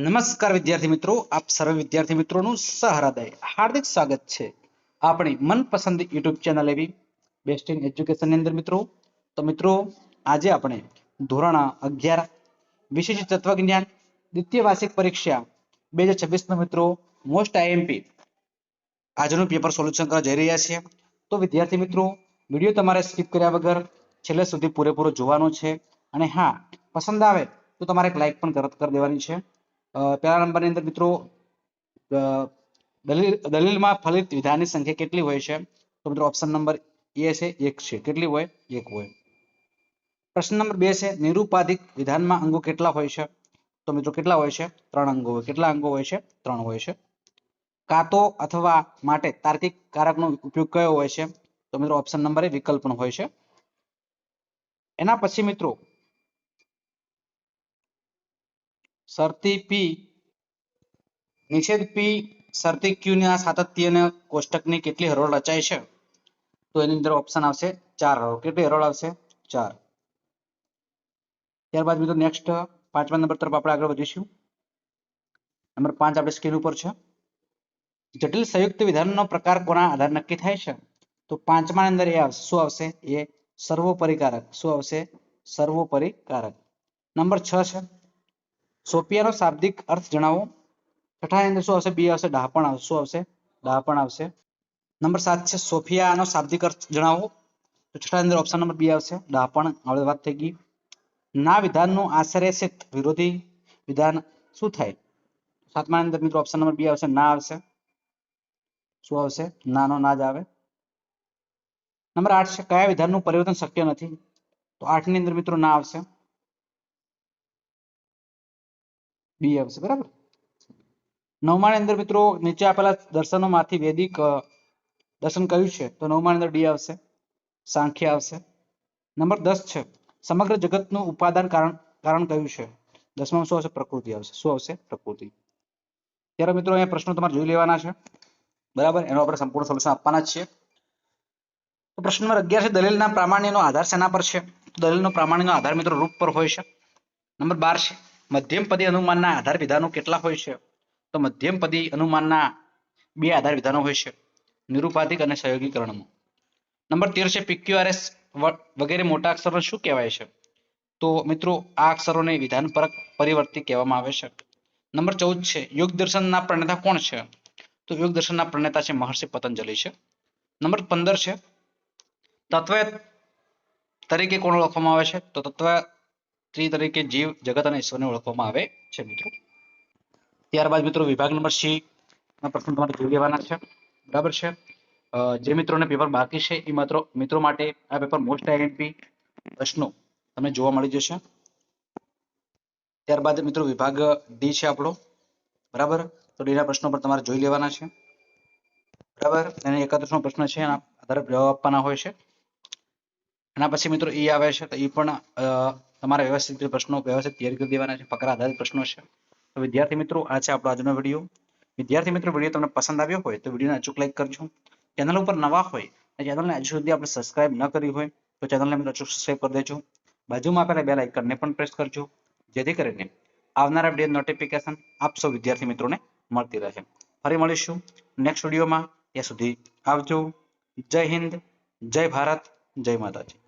નમસ્કાર વિદ્યાર્થી મિત્રો, આપ સર્વે વિદ્યાર્થી મિત્રોનું સહૃદય હાર્દિક સ્વાગત છે આપણી મનપસંદ યુટ્યુબ ચેનલ એવી બેસ્ટ ઇન એજ્યુકેશન ની અંદર મિત્રો. તો મિત્રો આજે આપણે ધોરણ 11 વિશેષ તત્વજ્ઞાન દ્વિતીય વાર્ષિક પરીક્ષા 2026 નો મિત્રો મોસ્ટ આઈએમપી આજનું પેપર સોલ્યુશન કરવા જઈ રહ્યા છીએ. તો વિદ્યાર્થી મિત્રો વિડીયો તમારે સ્કીપ કર્યા વગર છેલ્લે સુધી પૂરેપૂરો જોવાનો છે અને હા પસંદ આવે તો તમારે એક લાઈક પણ તરત કરી દેવાની છે. પહેલા નંબરની અંદર મિત્રો દલીલમાં ફલિત વિધાનની સંખ્યા કેટલી હોય છે? તો મિત્રો ઓપ્શન નંબર એ છે 1 છે. કેટલી હોય? 1 હોય. પ્રશ્ન નંબર 2 છે નિરૂપાધિક વિધાનમાં અંગો કેટલા હોય છે? તો મિત્રો કેટલા હોય છે? 3 અંગો હોય. કેટલા અંગો હોય છે? 3 હોય છે. કાતો અથવા માટે તાર્કિક કારકનો ઉપયોગ કયો હોય છે? તો મિત્રો ઓપ્શન નંબર એ વિકલ્પ પણ હોય છે. એના પછી મિત્રો શરતી પી નિષેધ પી શરતી ક્યુ ના સાતત્યના કોષ્ટકની કેટલી હરોળ રચાય છે? તો એની અંદર ઓપ્શન આવશે 4 હરોળ. કેટલી હરોળ આવશે? 4. ત્યારબાદ મિત્રો નેક્સ્ટ 5મા નંબર તરફ આપણે આગળ વધીશું. નંબર 5 આપણે સ્ક્રીન ઉપર છે. જટિલ સંયુક્ત વિધાનનો પ્રકાર કોના આધારે નક્કી થાય છે? તો 5મા અંદર એ આવશે. શું આવશે? એ સર્વોપરીકારક. શું આવશે? સર્વોપરીકારક. નંબર 6 છે સોફિયાનો શાબ્દિક અર્થ જણાવો. 6 અંદર શું આવશે? બી આવશે. ડહાપણ આવશે. શું આવશે? ડહાપણ આવશે. નંબર 7 છે સોફિયાનો શાબ્દિક અર્થ જણાવો. તો 6 અંદર ઓપ્શન નંબર બી આવશે. ડહાપણ. આપણે વાત થઈ ગઈ. ના વિધાનનું આશ્રયસિત વિરોધી વિધાન શું થાય? 7મા અંદર મિત્રો ઓપ્શન નંબર બી આવશે. ના આવશે. શું આવશે? નાનો ના જ આવે. નંબર 8 છે કયા વિધાનનું પરિવર્તન શક્ય નથી? તો 8 ની અંદર મિત્રો ના આવશે. બી આવશે. બરાબર. 9મા ની અંદર મિત્રો નીચે આપેલા દર્શનોમાંથી વૈદિક દર્શન કયું છે? તો 9મા ની અંદર ડી આવશે. સાંખ્ય આવશે. નંબર 10 છે સમગ્ર જગતનું ઉપાદાન કારણ કયું છે? 10માં શું આવશે? પ્રકૃતિ આવશે. શું આવશે? પ્રકૃતિ. ત્યારે મિત્રો અહીંયા પ્રશ્નો તમારે જોઈ લેવાના છે. બરાબર. એનો આપણે સંપૂર્ણ સોલ્યુશન આપવાના જ છે. તો પ્રશ્ન નંબર 11 છે દલીલના પ્રામાણ્યનો આધાર શેના પર છે? દલીલનો પ્રામાણ્યનો આધાર મિત્રો રૂપ પર હોય છે. નંબર 12 છે મધ્યમપદી અનુમાનના આધાર વિધાનો કેટલા હોય છે? તો મધ્યમપદી અનુમાનના 2 આધાર વિધાનો હોય છે નિરૂપાધિક અને સહયોગીકરણમાં. નંબર 13 છે પીક્યુઆરએસ વગેરે મોટા અક્ષરો શું કહેવાય છે? તો મિત્રો આ અક્ષરોને વિધાનપરક પરિવર્તી કહેવામાં આવે છે. નંબર 14 છે યોગ દર્શનના પ્રણેતા કોણ છે? તો યોગ દર્શનના પ્રણેતા છે મહર્ષિ પતંજલિ છે. નંબર 15 છે તત્વ તરીકે કોણ ઓળખવામાં આવે છે? તો તત્વ તરીકે જીવ જગત અને ઈશ્વરને ઓળખવામાં આવે છે મિત્રો. ત્યારબાદ મિત્રો વિભાગ નંબર સી ના પ્રશ્નો તમારે જોઈ લેવાના છે. બરાબર છે. જે મિત્રોને પેપર બાકી છે એ મિત્રો માટે આ પેપર મોસ્ટ આઈએમપી પ્રશ્નો તમને જોવા મળી જશે. ત્યારબાદ મિત્રો વિભાગ ડી છે આપણો. બરાબર. તો ડી ના પ્રશ્નો પર તમારે જોઈ લેવાના છે. બરાબર. અને 31મો પ્રશ્ન છે એના આધારે જવાબ આપવાના હોય છે. એના પછી મિત્રો ઈ આવે છે તો ઈ પણ તમારે વ્યવસ્થિત પ્રશ્નો વ્યવસ્થિત તૈયારી કરી દેવાના છે. ફકરા આધારિત પ્રશ્નો છે. તો વિદ્યાર્થી મિત્રો આ છે આપણો આજનો વિડીયો. વિદ્યાર્થી મિત્રો વિડીયો તમને પસંદ આવ્યો હોય તો વિડીયોને અચૂક લાઈક કરજો. ચેનલ ઉપર નવા હોય અને ચેનલને હજુ સુધી આપણે સબસ્ક્રાઇબ ન કરી હોય તો ચેનલને મિત્રો અચૂક સબસ્ક્રાઇબ કરી દેજો. બાજુમાં આપેલા બેલ આઇકનને પણ પ્રેસ કરજો જેથી કરીને આવનારા વિડીયો નોટિફિકેશન આપ સૌ વિદ્યાર્થી મિત્રોને મળતી રહે. ફરી મળીશું નેક્સ્ટ વિડીયોમાં. ત્યાં સુધી આવજો. જય હિન્દ, જય ભારત, જય માતાજી.